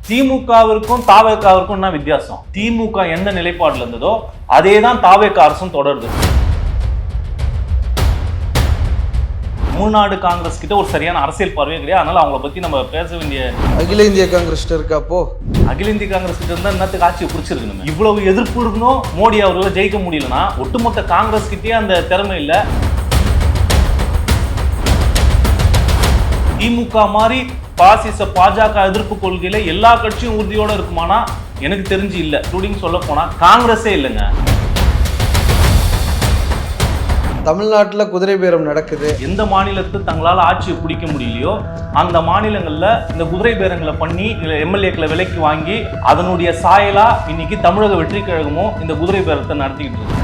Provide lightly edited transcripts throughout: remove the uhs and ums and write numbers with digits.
திமுகவிற்கும் தாவேகாவிற்கும் என்ன வித்தியாசம்? திமுக எந்த நிலைப்பாடுல இருந்ததோ அதே தான் தாவேக அரசும் தொடருது. தமிழ்நாடு காங்கிரஸ் கிட்ட ஒரு சரியான அரசியல் பார்வையே கிடையாது. அதனால அவங்கள பத்தி நம்ம பேச வேண்டிய அகில இந்திய காங்கிரஸ் இருக்கப்போ அகில இந்திய காங்கிரஸ் கிட்ட இருந்தா என்னத்துக்கு ஆட்சியை பிடிச்சிருக்கு? இவ்வளவு எதிர்ப்பு இருந்தும் மோடி அவர்களை ஜெயிக்க முடியலன்னா ஒட்டுமொத்த காங்கிரஸ் கிட்டே அந்த திறமை இல்லை. திமுக மாதிரி பாசிச பாஜக எதிர்ப்பு கொள்கையில எல்லா கட்சியும் உறுதியோட இருக்குமானா எனக்கு தெரிஞ்சு இல்ல. இன்க்ளூடிங் சொல்ல போனா காங்கிரஸே இல்லைங்க. தமிழ்நாட்டில் குதிரை பேரம் நடக்குது. எந்த மாநிலத்தில் தங்களால் ஆட்சியை பிடிக்க முடியலையோ அந்த மாநிலங்கள்ல இந்த குதிரை பேரங்களை பண்ணி எம்எல்ஏக்களை விலைக்கு வாங்கி அதனுடைய சாயலா இன்னைக்கு தமிழக வெற்றி கழகமும் இந்த குதிரை பேரத்தை நடத்திக்கிட்டு இருக்கு.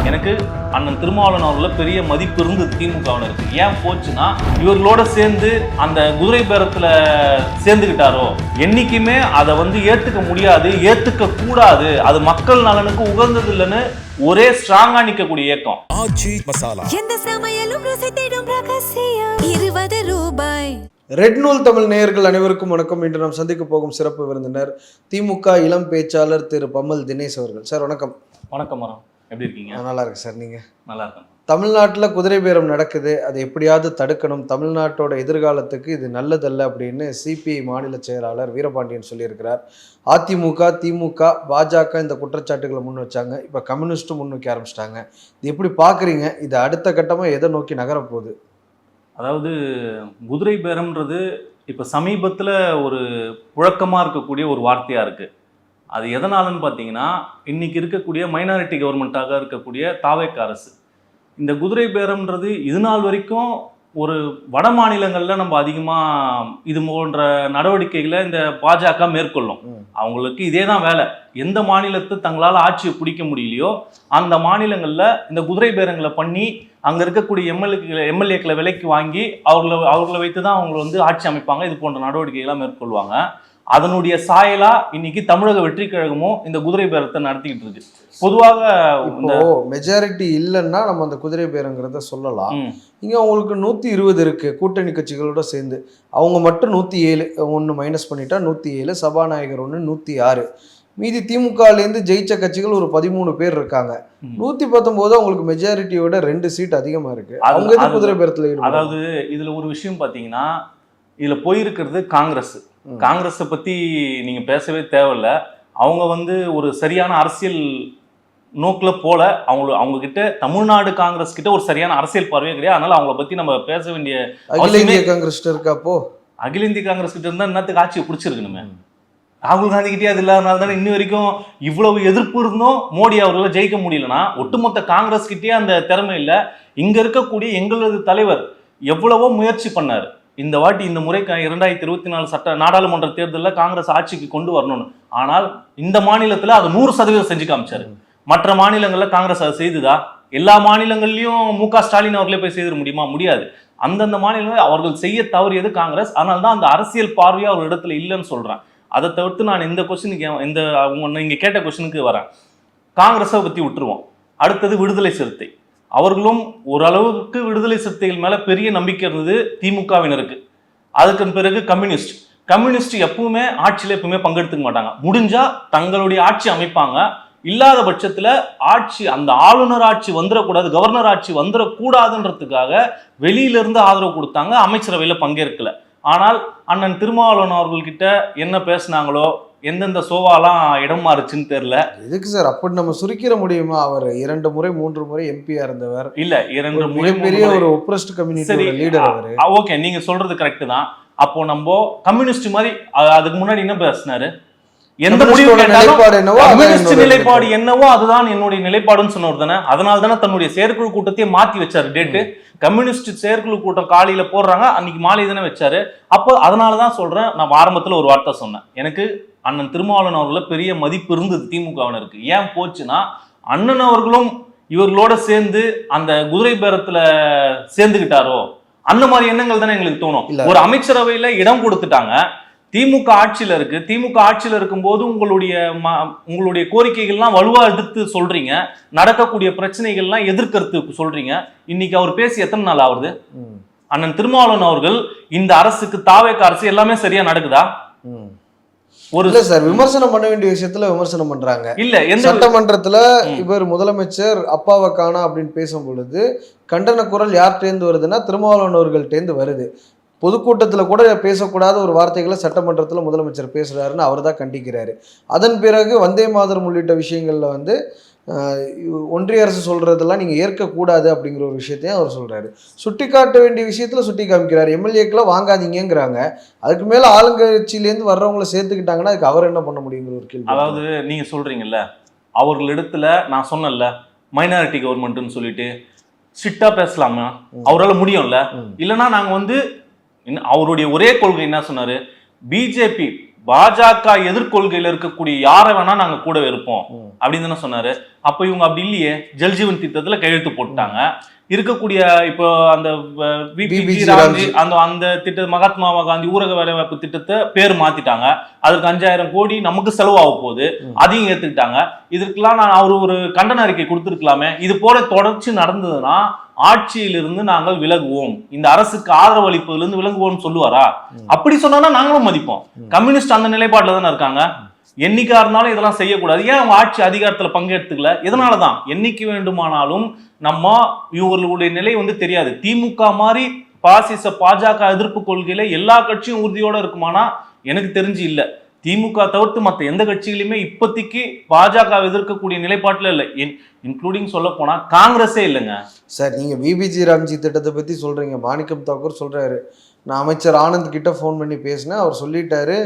எனக்கு அண்ணன் திருமாவளவன் அவர்கள பெரிய மதிப்பு இருந்தது திமுகவினருக்கு. ஏன் போச்சுன்னா இவர்களோட சேர்ந்து அந்த குதிரை பேரத்துல சேர்ந்துக்கிட்டாரோ என்னைக்குமே அதை ஏத்துக்க முடியாது, ஏத்துக்க கூடாது, அது மக்கள் நலனுக்கு உகந்தது இல்லைன்னு ஒரே ஸ்ட்ராங்கா நிக்கக்கூடிய இயக்கம். ஆச்சி மசாலா எந்த சமையலும் ருசி தேடும் ரகசியம் 20 ரூபாய். ரெட் நூல் தமிழ் நேயர்கள் அனைவருக்கும் வணக்கம். இன்று நாம் சந்திக்க போகும் சிறப்பு விருந்தினர் திமுக இளம் பேச்சாளர் திரு பம்மல் தினேஷ் அவர்கள். சார் வணக்கம். வணக்கம் மரம், எப்படி இருக்கீங்க? நல்லா இருக்கு சார். நீங்க? நல்லா இருக்கேன். தமிழ்நாட்டில் குதிரை பேரம் நடக்குது, அதை எப்படியாவது தடுக்கணும், தமிழ்நாட்டோட எதிர்காலத்துக்கு இது நல்லதல்ல அப்படின்னு சிபிஐ மாநில செயலாளர் வீரபாண்டியன் சொல்லியிருக்கிறார். அதிமுக, திமுக, பாஜக இந்த குற்றச்சாட்டுகளை முன் வச்சாங்க. இப்போ கம்யூனிஸ்ட்டும் முன் வைக்க ஆரம்பிச்சிட்டாங்க. இது எப்படி பார்க்குறீங்க? இது அடுத்த கட்டமாக எதை நோக்கி நகரப்போகுது? அதாவது குதிரை பேரம்ன்றது இப்போ சமீபத்தில் ஒரு புழக்கமாக இருக்கக்கூடிய ஒரு வார்த்தையாக இருக்குது. அது எதனாலன்னு பார்த்தீங்கன்னா இன்னைக்கு இருக்கக்கூடிய மைனாரிட்டி கவர்மெண்ட்டாக இருக்கக்கூடிய தாவேக அரசு இந்த குதிரை பேரம்ன்றது இது நாள் வரைக்கும் ஒரு வட மாநிலங்களில் நம்ம அதிகமாக இது போன்ற நடவடிக்கைகளை இந்த பாஜக மேற்கொள்ளும். அவங்களுக்கு இதே தான் வேலை. எந்த மாநிலத்தை தங்களால் ஆட்சியை பிடிக்க முடியலையோ அந்த மாநிலங்களில் இந்த குதிரை பேரங்களை பண்ணி அங்கே இருக்கக்கூடிய எம்எல்ஏக்களை விலைக்கு வாங்கி அவர்களை வைத்து தான் அவங்களை ஆட்சி அமைப்பாங்க. இது போன்ற நடவடிக்கைகளாக மேற்கொள்வாங்க. அதனுடைய சாயலா இன்னைக்கு தமிழக வெற்றி கழகமும் இந்த குதிரை பேரத்தை நடத்திக்கிட்டு இருக்கு. பொதுவாக இப்போ மெஜாரிட்டி இல்லைன்னா நம்ம அந்த குதிரை பேரங்கிறத சொல்லலாம். இங்க அவங்களுக்கு 120 இருக்கு கூட்டணி கட்சிகளோட சேர்ந்து. அவங்க மட்டும் 107, ஒன்று மைனஸ் பண்ணிட்டா 107, சபாநாயகர் 1, 106. மீதி திமுகலேருந்து ஜெயிச்ச கட்சிகள் ஒரு 13 பேர் இருக்காங்க. 119 அவங்களுக்கு மெஜாரிட்டியோட 2 சீட் அதிகமா இருக்கு. அவங்க குதிரை பேரத்துல. அதாவது இதுல ஒரு விஷயம் பாத்தீங்கன்னா இதுல போயிருக்கிறது காங்கிரஸை பத்தி நீங்க பேசவே தேவையில்ல. அவங்க ஒரு சரியான அரசியல் நோக்கில் போல அவங்க கிட்ட தமிழ்நாடு காங்கிரஸ் கிட்ட ஒரு சரியான அரசியல் பார்வையே கிடையாது. அதனால அவங்கள பத்தி நம்ம பேச வேண்டிய அகில இந்திய காங்கிரஸ் இருக்கப்போ அகில இந்திய காங்கிரஸ் கிட்ட இருந்தா என்னத்துக்கு ஆட்சியை பிடிச்சிருக்கணுமே? ராகுல் காந்தி கிட்டே அது இல்லாதனால தானே இன்னி வரைக்கும் இவ்வளவு எதிர்ப்பு இருந்தும் மோடி அவர்களை ஜெயிக்க முடியலன்னா ஒட்டுமொத்த காங்கிரஸ் கிட்டே அந்த திறமை இல்லை. இங்க இருக்கக்கூடிய எங்களது தலைவர் எவ்வளவோ முயற்சி பண்ணாரு. இந்த வாட்டி இந்த முறை 2024 நாடாளுமன்ற தேர்தலில் காங்கிரஸ் ஆட்சிக்கு கொண்டு வரணும்னு. ஆனால் இந்த மாநிலத்தில் அது 100% செஞ்சு காமிச்சாரு. மற்ற மாநிலங்களில் காங்கிரஸ் அதை செய்துதா? எல்லா மாநிலங்கள்லையும் முக ஸ்டாலின் அவர்களே போய் செய்திட முடியுமா? முடியாது. அந்தந்த மாநிலங்களில் அவர்கள் செய்ய தவறியது காங்கிரஸ். அதனால தான் அந்த அரசியல் பார்வையாக அவர் இடத்துல இல்லைன்னு சொல்றேன். அதை தவிர்த்து நான் இந்த கொஸ்டினுக்கு நீங்க கேட்ட கொஸ்டினுக்கு வரேன். காங்கிரஸை பத்தி விட்டுருவோம். அடுத்தது விடுதலை சிறுத்தை. அவர்களும் ஓரளவுக்கு விடுதலை சிறுத்தைகள் மேல பெரிய நம்பிக்கை இருந்தது திமுகவினருக்கு. அதுக்கு பிறகு கம்யூனிஸ்ட் எப்பவுமே ஆட்சியில எப்பவுமே பங்கெடுத்துக்க மாட்டாங்க. முடிஞ்சா தங்களுடைய ஆட்சி அமைப்பாங்க. இல்லாத பட்சத்துல ஆட்சி அந்த ஆளுநர் ஆட்சி வந்துடக்கூடாது, கவர்னர் ஆட்சி வந்துடக்கூடாதுன்றதுக்காக வெளியில இருந்து ஆதரவு கொடுத்தாங்க. அமைச்சரவையில பங்கேற்கல. ஆனால் அண்ணன் திருமாவளவன் அவர்கள்கிட்ட என்ன பேசினாங்களோ, எந்தெந்த சோவாலாம் இடம் மாறுச்சுன்னு தெரியல. எதுக்கு சார் அப்படி நம்ம சுருக்கிற முடியுமா? அவர் 2 முறை 3 முறை எம்பியா இருந்தவர். இல்ல 2 முறை பெரிய ஒரு ஒப்ரஸ்ட் கம்யூனிட்டி லீடர் அவரு. ஓகே, நீங்க சொல்றது கரெக்ட் தான். அப்போ நம்ம கம்யூனிஸ்ட் மாதிரி அதுக்கு முன்னாடி என்ன பேசினாரு? எந்த முடிவு நிலைப்பாடு என்னவோ அதுதான் என்னுடைய நிலைப்பாடுன்னு சொன்னவர் தானே. அதனால தானே தன்னுடைய செயற்குழு கூட்டத்தையே மாத்தி வச்சாரு. டேட்டு கம்யூனிஸ்ட் செயற்குழு கூட்டம் காலையில போடுறாங்க, அன்னைக்கு மாலை தானே வச்சாரு. அப்போ அதனாலதான் சொல்றேன், நான் ஆரம்பத்துல ஒரு வார்த்தை சொன்னேன். எனக்கு அண்ணன் திருமாவளவன் அவர்கள பெரிய மதிப்பு இருந்தது திமுகவினருக்கு. ஏன் போச்சுன்னா அண்ணன் அவர்களும் இவர்களோட சேர்ந்து அந்த குதிரை பேரத்துல சேர்ந்துகிட்டாரோ அந்த மாதிரி எண்ணங்கள் தானே எங்களுக்கு தோணும். ஒரு அமைச்சரவையில இடம் கொடுத்துட்டாங்க. திமுக ஆட்சியில இருக்கு. திமுக ஆட்சியில இருக்கும்போது உங்களுடைய கோரிக்கைகள்லாம் வலுவா எடுத்து சொல்றீங்க. நடக்கக்கூடிய பிரச்சனைகள்லாம் எதிர்கருத்து சொல்றீங்க. இன்னைக்கு அவர் பேசி எத்தனை நாள் ஆகுது? அண்ணன் திருமாவளவன் அவர்கள் இந்த அரசுக்கு தாவேக அரசு எல்லாமே சரியா நடக்குதா? ஒரு இல்ல சார், விமர்சனம் பண்ண வேண்டிய விஷயத்துல விமர்சனம் பண்றாங்க. இல்ல எந்த சட்டமன்றத்துல இவர் முதலமைச்சர் அப்பாவை காணா அப்படின்னு பேசும் பொழுது கண்டன குரல் யார்கிட்டேருந்து வருதுன்னா திருமாவளவன் அவர்கள்ட்டேருந்து வருது. பொதுக்கூட்டத்தில் கூட பேசக்கூடாத ஒரு வார்த்தைகளை சட்டமன்றத்தில் முதலமைச்சர் பேசுகிறாருன்னு அவர் தான் கண்டிக்கிறாரு. அதன் பிறகு வந்தே மாதரம் உள்ளிட்ட விஷயங்களில் வந்து ஒன்றிய அரசு சொல்கிறதெல்லாம் நீங்கள் ஏற்கக்கூடாது அப்படிங்கிற ஒரு விஷயத்தையும் அவர் சொல்கிறாரு. சுட்டி காட்ட வேண்டிய விஷயத்தில் சுட்டி காமிக்கிறார். எம்எல்ஏக்களை வாங்காதீங்கிறாங்க. அதுக்கு மேலே ஆளுங்கட்சியிலேருந்து வர்றவங்களை சேர்த்துக்கிட்டாங்கன்னா அதுக்கு அவர் என்ன பண்ண முடியுங்கிற ஒரு கேள்வி. அதாவது நீங்கள் சொல்கிறீங்கல்ல, அவர்களிடத்துல நான் சொன்னேன்ல மைனாரிட்டி கவர்மெண்ட்டுன்னு சொல்லிட்டு ஸ்ட்ரிக்டாக பேசலாமா? அவரால் முடியும்ல. இல்லைன்னா நாங்கள் வந்து அவருடைய ஒரே கொள்கை என்ன சொன்னாரு, பிஜேபி பாஜக எதிர்கொள்கையில இருக்கக்கூடிய யாரை வேணா நாங்க கூட இருப்போம் அப்படின்னு தானே சொன்னாரு. அப்ப இவங்க அப்படி இல்லையே, ஜல்ஜீவன் திட்டத்துல கையெழுத்து போட்டாங்க. இருக்கக்கூடிய இப்போ அந்த அந்த திட்ட மகாத்மா காந்தி ஊரக வேலைவாய்ப்பு திட்டத்தை பேர் மாத்திட்டாங்க. அதுக்கு 5000 கோடி நமக்கு செலவாக போகுது, அதையும் ஏத்துக்கிட்டாங்க. இதற்கெல்லாம் நான் அவரு ஒரு கண்டன அறிக்கை கொடுத்துருக்கலாமே. இது போல தொடர்ச்சி நடந்ததுன்னா ஆட்சியிலிருந்து நாங்கள் விலகுவோம், இந்த அரசுக்கு ஆதரவு அளிப்பதிலிருந்து விலகுவோம் சொல்லுவாரா? அப்படி சொன்னா நாங்களும் மதிப்போம். கம்யூனிஸ்ட் அந்த நிலைப்பாட்டில் தானே இருக்காங்க. என்னைக்கா இருந்தாலும் இதெல்லாம் செய்யக்கூடாது. ஏன் அவங்க ஆட்சி அதிகாரத்துல பங்கெடுத்துக்கல? இதனாலதான் என்னைக்கு வேண்டுமானாலும் நம்ம இவர்களுடைய நிலை வந்து தெரியாது. திமுக மாதிரி பாசிச பாஜக எதிர்ப்பு கொள்கையில எல்லா கட்சியும் உறுதியோட இருக்குமானா எனக்கு தெரிஞ்சு இல்ல. திமுக தவிர்த்து மற்ற எந்த கட்சிகளுமே இப்போதைக்கு பாஜக எதிர்க்கக்கூடிய நிலைப்பாட்டுல இல்லை. இன்க்ளூடிங் சொல்ல போனா காங்கிரஸே இல்லைங்க சார். நீங்க பிபிஜி ராம்ஜி திட்டத்தை பத்தி சொல்றீங்க. மாணிக்கம் தாக்கூர் சொல்றாரு, நான் அமைச்சர் ஆனந்த் கிட்ட ஃபோன் பண்ணி பேசினேன், அவர் சொல்லிட்டாரு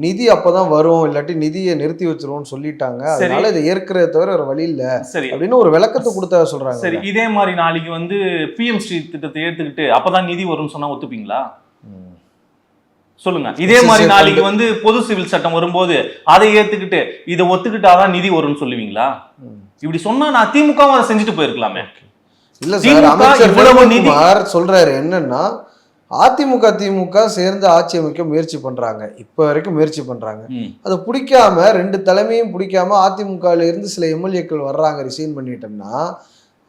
நிதி அப்பதான் வரும், இல்லாட்டி நிதியை நிறுத்தி வச்சிருவோம்னு சொல்லிட்டாங்க, அதனால இதை ஏற்கிறத தவிர ஒரு வழி இல்ல அப்படின்னு ஒரு விளக்கத்தை கொடுத்தா சொல்றாங்க. சரி, இதே மாதிரி நாளைக்கு வந்து பிஎம் ஸ்ரீ திட்டத்தை ஏத்துக்கிட்டு அப்பதான் நிதி வரும்னு சொன்னா ஒத்துப்பீங்களா? சொல்லுங்க. இதே மாதிரி நாளைக்கு வந்து பொது சிவில் சட்டம் வரும்போது அதை ஏத்துக்கிட்டு இதை ஒத்துக்கிட்டாதான் நிதி வரும்னு சொல்லுவீங்களா? இப்படி சொன்னா நான் திமுக அதை செஞ்சுட்டு போயிருக்கலாமே. இல்ல சார், அமைச்சர் சொல்றாரு என்னன்னா அதிமுக திமுக சேர்ந்து ஆட்சி அமைக்க முயற்சி பண்றாங்க, இப்ப வரைக்கும் முயற்சி பண்றாங்க. அதை பிடிக்காம ரெண்டு தலைமையும் பிடிக்காம அதிமுகல இருந்து சில எம்எல்ஏக்கள் வர்றாங்க, ரிசைன் பண்ணிட்டோம்னா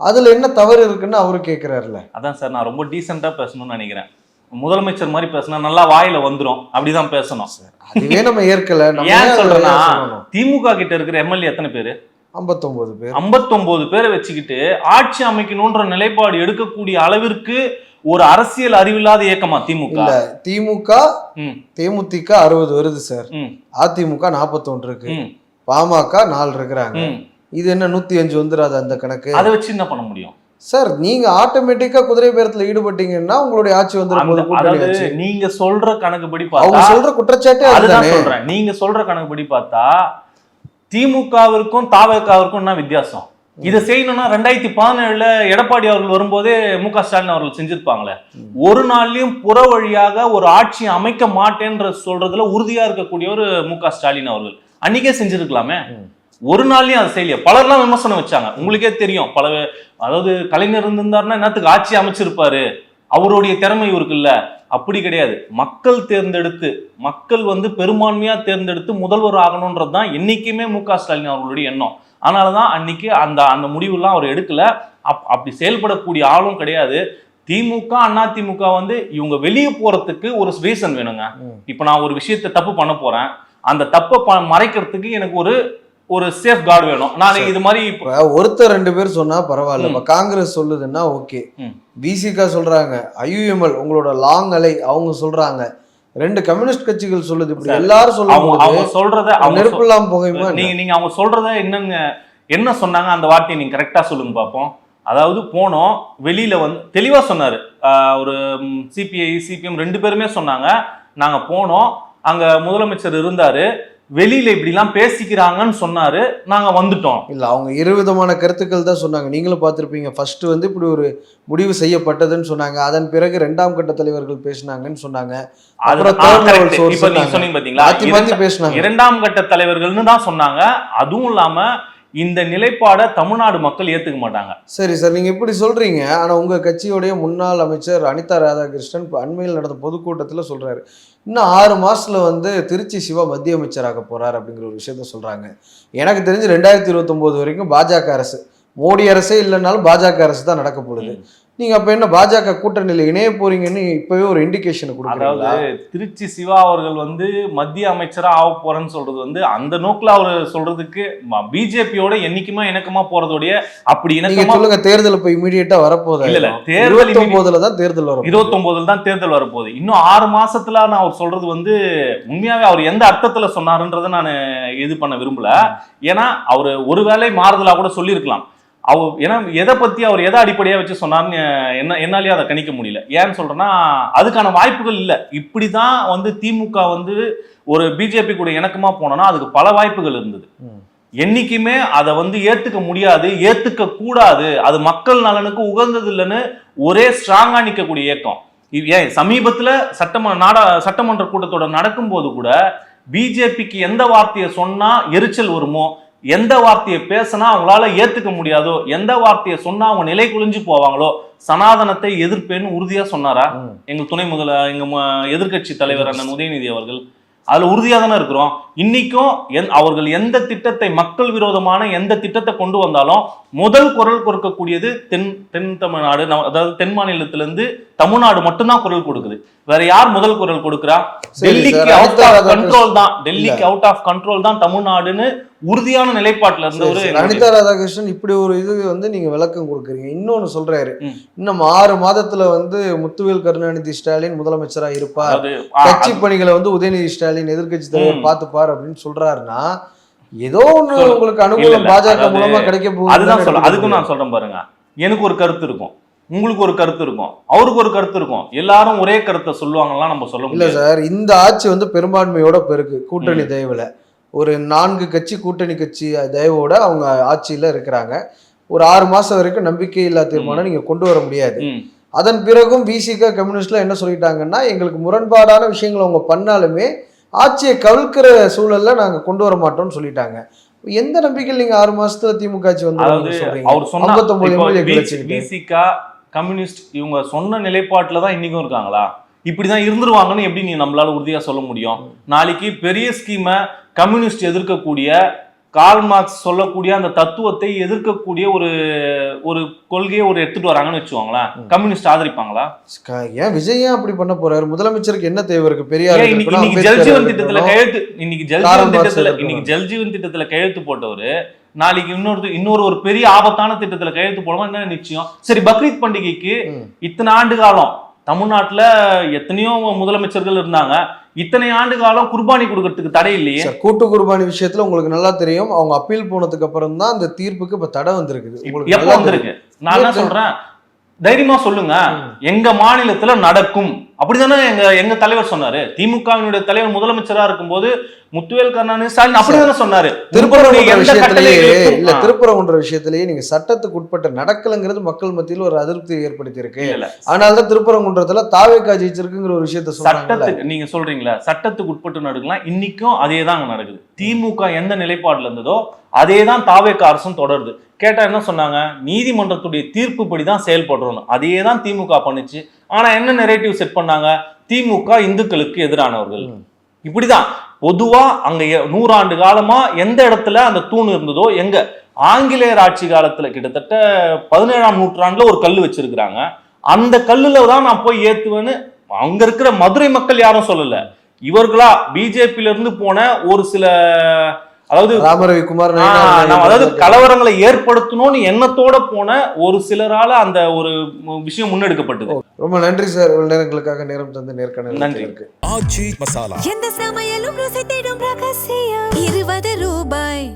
அதுல என்ன தவறு இருக்குன்னு அவரு கேட்கிறாருல. அதான் சார், நான் ரொம்ப டீசெண்டா பேசணும்னு நினைக்கிறேன். முதலமைச்சர் மாதிரி பேசினா நல்லா வாயில வந்துரும், அப்படிதான் பேசணும். அதுவே நம்ம ஏற்கல. ஏன் சொல்றேன்னா திமுக கிட்ட இருக்கிற எம்எல்ஏ எத்தனை பேரு? 59 பேர். 59 பேரை வச்சுக்கிட்டு ஆட்சி அமைக்கணும்ன்ற நிலைப்பாடு எடுக்கக்கூடிய அளவிற்கு ஒரு அரசியல் அறிவில்லாத இயக்கமா திமுக? இல்ல, திமுக தேமுதிக 60 வருது சார், அதிமுக 41 இருக்கு, பாமக 4 இருக்கிறாங்க. இது என்ன 105 வந்துடாது அந்த கணக்கு? அதை வச்சு என்ன பண்ண முடியும் சார்? நீங்க ஆட்டோமேட்டிக்கா குதிரை பேரத்துல ஈடுபட்டீங்கன்னா உங்களுடைய ஆட்சி வந்துடும். நீங்க சொல்ற கணக்குப்படி அவங்க சொல்ற குற்றச்சாட்டு அதுதான் சொல்றேன். நீங்க சொல்ற கணக்குப்படி பார்த்தா திமுகவிற்கும் தாவேகாவிற்கும் என்ன வித்தியாசம்? இதை செய்யணும்னா 2017 எடப்பாடி அவர்கள் வரும்போதே மு.க. ஸ்டாலின் அவர்கள் செஞ்சிருப்பாங்களே. ஒரு நாள்லயும் புற வழியாக ஒரு ஆட்சி அமைக்க மாட்டேன்ற சொல்றதுல உறுதியா இருக்கக்கூடிய ஒரு மு.க. ஸ்டாலின் அவர்கள் அன்னைக்கே செஞ்சிருக்கலாமே. ஒரு நாள்லயும் அதை செய்யலையே. பலர்லாம் விமர்சனம் வச்சாங்க, உங்களுக்கே தெரியும். அதாவது கலைஞர் இருந்திருந்தாருன்னா என்னத்துக்கு ஆட்சி அமைச்சிருப்பாரு, அவருடைய திறமை இவருக்கு இல்ல. அப்படி கிடையாது. மக்கள் தேர்ந்தெடுத்து, மக்கள் வந்து பெரும்பான்மையா தேர்ந்தெடுத்து முதல்வர் ஆகணும்ன்றதுதான் என்னைக்குமே மு.க. ஸ்டாலின் அவர்களுடைய எண்ணம். அதனாலதான் அன்னைக்கு அந்த முடிவுலாம் அவர் எடுக்கல. அப்படி செயல்படக்கூடிய ஆளும் கிடையாது. திமுக அதிமுக வந்து இவங்க வெளியே போறதுக்கு ஒரு ரீசன் வேணுங்க. இப்ப நான் ஒரு விஷயத்தை தப்பு பண்ண போறேன், அந்த தப்பை மறைக்கிறதுக்கு எனக்கு ஒரு சேஃப் கார்டு வேணும். நான் இது மாதிரி ஒருத்தர் 2 பேர் சொன்னா பரவாயில்ல. இப்ப காங்கிரஸ் சொல்லுதுன்னா ஓகே, பிசிக சொல்றாங்க, ஐயுஎம்எல் உங்களோட லாங் அலை அவங்க சொல்றாங்க, 2 கம்யூனிஸ்ட் கட்சிகள் சொல்லுது, இப்படி எல்லாரும் சொல்றத நெருப்பெல்லாம் புகையுமா? நீங்க அவங்க சொல்றத என்ன சொன்னாங்க அந்த வார்த்தையை நீங்க கரெக்டா சொல்லுங்க பாப்போம். அதாவது போனோம், வெளியில வந்து தெளிவா சொன்னாரு. ஒரு சிபிஐ சிபிஎம் 2 பேருமே சொன்னாங்க, நாங்க போனோம், அங்க முதலமைச்சர் இருந்தாரு, வெளியில இப்படி எல்லாம் பேசிக்கிறாங்கன்னு சொன்னாரு, நாங்க வந்துட்டோம். இல்ல, அவங்க 2 விதமான கருத்துக்கள் தான் சொன்னாங்க. நீங்களும் பார்த்திருப்பீங்க. ஃபர்ஸ்ட் வந்து இப்படி ஒரு முடிவு செய்யப்பட்டதுன்னு சொன்னாங்க, அதன் பிறகு 2ஆம் கட்ட தலைவர்கள் பேசினாங்கன்னு சொன்னாங்க. அப்புறம் சொன்னீங்க பாத்தீங்களா, 2ஆம் கட்ட தலைவர்கள்னு தான் சொன்னாங்க. அதுவும் இல்லாம இந்த நிலைப்பாட தமிழ்நாடு மக்கள் ஏத்துக்க மாட்டாங்க. சரி சார், நீங்க இப்படி சொல்றீங்க. ஆனா உங்க கட்சியுடைய முன்னாள் அமைச்சர் அனிதா ராதாகிருஷ்ணன் அண்மையில் நடந்த பொதுக்கூட்டத்தில் சொல்றாரு, இன்னும் 6 மாசத்துல வந்து திருச்சி சிவா மத்திய அமைச்சராக போறாரு அப்படிங்கிற ஒரு விஷயத்த சொல்றாங்க. எனக்கு தெரிஞ்சு 2029 வரைக்கும் பாஜக அரசு, மோடி அரசே இல்லைன்னாலும் பாஜக அரசு தான் நடக்க போகுது. நீங்க அப்ப என்ன பாஜக கூட்டணியில இணைய போறீங்கன்னு இப்பவே ஒரு இண்டிகேஷன் கொடுக்குறீங்களா? அதாவது திருச்சி சிவா அவர்கள் வந்து மத்திய அமைச்சரா ஆக போறேன்னு சொல்றது வந்து அந்த நோக்குல அவர் சொல்றதுக்கு பிஜேபியோட என்னைக்குமா இணக்கமா போறதோடைய அப்படி நீங்க இணக்கமா சொல்லுங்க, தேர்தல் இப்ப இமீடியட்டா வரப்போகுது. இல்ல தேர்தல் 29 தான் தேர்தல் வரும். 29 தான் தேர்தல் வரப்போகுது. இன்னும் 6 மாசத்துல நான் அவர் சொல்றது வந்து உண்மையாவே அவர் எந்த அர்த்தத்துல சொன்னாருன்றதை நான் இது பண்ண விரும்பல. ஏன்னா அவர் ஒருவேளை மாறுதலா கூட சொல்லியிருக்கலாம். ஏன்னா எதை பத்தி அவர் எதை அடிப்படையா வச்சு சொன்னார்னு என்னாலேயே அதை கணிக்க முடியல. ஏன்னு சொல்றேன்னா அதுக்கான வாய்ப்புகள் இல்லை. இப்படிதான் வந்து திமுக வந்து ஒரு பிஜேபி கூட இணக்கமா போனோம்னா அதுக்கு பல வாய்ப்புகள் இருந்தது. என்னைக்குமே அதை வந்து ஏத்துக்க முடியாது, ஏத்துக்க கூடாது, அது மக்கள் நலனுக்கு உகந்தது இல்லைன்னு ஒரே ஸ்ட்ராங்கா நிற்கக்கூடிய இயக்கம். ஏன் சமீபத்துல சட்டமன்ற கூட்டத்தொடர் நடக்கும்போது கூட பிஜேபிக்கு எந்த வார்த்தையை சொன்னா எரிச்சல் வருமோ, எந்த வார்த்தையை பேசினா அவங்களால ஏத்துக்க முடியாதோ, எந்த வார்த்தையை சொன்னா அவங்க நிலை குலைஞ்சு போவாங்களோ, சனாதனத்தை எதிர்ப்பேன்னு உறுதியா சொன்னாரா எங்க எதிர்கட்சி தலைவர் அண்ணன் உதயநிதி அவர்கள்? அதுல உறுதியா தானே இருக்கிறோம். இன்னைக்கும் அவர்கள் எந்த திட்டத்தை, மக்கள் விரோதமான எந்த திட்டத்தை கொண்டு வந்தாலும் முதல் குரல் கொடுக்கக்கூடியது தென் தமிழ்நாடு, அதாவது தென் மாநிலத்திலிருந்து தமிழ்நாடு மட்டும்தான் குரல் கொடுக்குது. வேற யார் முதல் குரல் கொடுக்குறா? டெல்லிக்கு அவுட் ஆஃப் கண்ட்ரோல் தான், டெல்லிக்கு அவுட் ஆஃப் கண்ட்ரோல் தான் தமிழ்நாடுன்னு உறுதியான நிலைப்பாட்டுல இருந்தவரு அனிதா ராதாகிருஷ்ணன். இப்படி ஒரு இது வந்து நீங்க விளக்கம் கொடுக்குறீங்க. இன்னொன்னு சொல்றாரு, இன்னும் 6 மாதத்துல வந்து முத்துவேல் கருணாநிதி ஸ்டாலின் முதலமைச்சரா இருப்பார், கட்சி பணிகளை வந்து உதயநிதி ஸ்டாலின் எதிர்கட்சி தலைவர் பார்த்துப்பார் அப்படின்னு சொல்றாருன்னா ஏதோ ஒண்ணு உங்களுக்கு அனுகூலம் பாஜக மூலமா கிடைக்க போகுது. அதுதான் சொல்ல, அதுக்கும் நான் சொல்றேன் பாருங்க. எனக்கு ஒரு கருத்து இருக்கும், உங்களுக்கு ஒரு கருத்து இருக்கும், அவருக்கு ஒரு கருத்து இருக்கும். எல்லாரும் ஒரே கருத்தை சொல்லுவாங்கலாம் நம்ம சொல்ல முடியல. இல்ல சார், இந்த ஆட்சி வந்து பெரும்பான்மையோட பெருக்கு கூட்டணி தயவுல ஒரு 4 கட்சி கூட்டணி கட்சி தயவோட அவங்க ஆட்சியில இருக்கிறாங்க. ஒரு 6 மாசம் வரைக்கும் நம்பிக்கை இல்லா தீர்மானம் நீங்க கொண்டு வர முடியாது. அதன் பிறகும் பிசிக கம்யூனிஸ்ட்ல என்ன சொல்லிட்டாங்கன்னா, எங்களுக்கு முரண்பாடான விஷயங்களை அவங்க பண்ணாலுமே ஆட்சியை கவிழ்க்கிற சூழல்ல நாங்க கொண்டு வர மாட்டோம்னு சொல்லிட்டாங்க. எந்த நம்பிக்கையில் நீங்க 6 மாசத்துல திமுக ஆட்சி வந்து அவர் சொன்ன பிசிக கம்யூனிஸ்ட் இவங்க சொன்ன நிலைப்பாட்டுல தான் இன்னைக்கும் இருக்காங்களா? இப்படிதான் இருந்துருவாங்கன்னு எப்படி நீ நம்மளால உறுதியா சொல்ல முடியும்? நாளைக்கு பெரிய ஸ்கீமை கம்யூனிஸ்ட் எதிர்க்கக்கூடிய, கார்ல் மார்க்ஸ் சொல்லக்கூடிய அந்த தத்துவத்தை எதிர்க்கக்கூடிய ஒரு கொள்கையை எடுத்துட்டு வராங்கன்னு வச்சுக்கோங்களேன், கம்யூனிஸ்ட் ஆதரிப்பாங்களா? ஏன் விஜய் ஏன் அப்படி பண்ண போறாரு? முதலமைச்சருக்கு என்ன தேவை இருக்கு? பெரியார் இன்னைக்கு ஜல்ஜீவன் திட்டத்துல கையெழுத்து போட்டவரு நாளைக்கு இன்னொரு ஒரு பெரிய ஆபத்தான திட்டத்துல கையெழுத்து போடுவோம் என்ன நிச்சயம்? சரி, பக்ரீத் பண்டிகைக்கு இத்தனை ஆண்டு காலம் தமிழ்நாட்டுல எத்தனையோ முதலமைச்சர்கள் இருந்தாங்க, இத்தனை ஆண்டு காலம் குர்பானி கொடுக்கறதுக்கு தடை இல்லையே. கூட்டு குர்பானி விஷயத்துல உங்களுக்கு நல்லா தெரியும், அவங்க அப்பீல் போனதுக்கு அப்புறம் தான் அந்த தீர்ப்புக்கு இப்ப தடை வந்திருக்கு. எப்ப வந்திருக்கு? நான் என்ன சொல்றேன், தைரியமா சொல்லுங்க, எங்க மாநிலத்துல நடக்கும் அப்படிதானே எங்க தலைவர் சொன்னாரு. திமுகவினுடைய தலைவர் முதலமைச்சரா இருக்கும்போது முத்துவேல் கருணாநிதி ஸ்டாலின் அப்படிதானே சொன்னாரு. திருப்பரங்குன்ற விஷயத்திலேயே நீங்க சட்டத்துக்கு உட்பட்ட நடக்கலங்கிறது மக்கள் மத்தியில் ஒரு அதிருப்தி ஏற்படுத்தி இருக்கு. அதனாலதான் திருப்பரங்குன்றத்துல தாவேக்கா ஜெயிச்சிருக்குங்கிற ஒரு விஷயத்த சட்டத்துக்கு நீங்க சொல்றீங்களா, சட்டத்துக்கு உட்பட்டு நடக்கலாம். இன்னைக்கும் அதே தான் நடக்குது. திமுக எந்த நிலைப்பாடுல இருந்ததோ அதே தான் தாவேக்கா அரசும் தொடருது. கேட்டா என்ன சொன்னாங்க, நீதிமன்றத்துடைய தீர்ப்பு படிதான் செயல்படுறோம். அதே தான் திமுக பண்ணுச்சு. ஆனா என்ன நெரேட்டிவ் செட் பண்ணாங்க, திமுக இந்துக்களுக்கு எதிரானவர்கள். இப்படிதான் பொதுவா அங்க 100 ஆண்டு காலமா எந்த இடத்துல அந்த தூண் இருந்ததோ, எங்க ஆங்கிலேயர் ஆட்சி காலத்துல கிட்டத்தட்ட 17ஆம் நூற்றாண்டுல ஒரு கல்லு வச்சிருக்கிறாங்க. அந்த கல்லுல தான் நான் போய் ஏத்துவேன்னு அங்க இருக்கிற மதுரை மக்கள் யாரும் சொல்லல. இவர்களா பிஜேபியில இருந்து போன ஒரு சில, அதாவது கலவரங்களை ஏற்படுத்தணும்னு எண்ணத்தோட போன ஒரு சிலரால அந்த ஒரு விஷயம் முன்னெடுக்கப்பட்டது. ரொம்ப நன்றி சார், நேரங்களுக்காக நேரம் தந்து நேர்காணல் நன்றி. எந்த சமையலும் ருசி தேடும் ரகசியம் 20 ரூபாய்.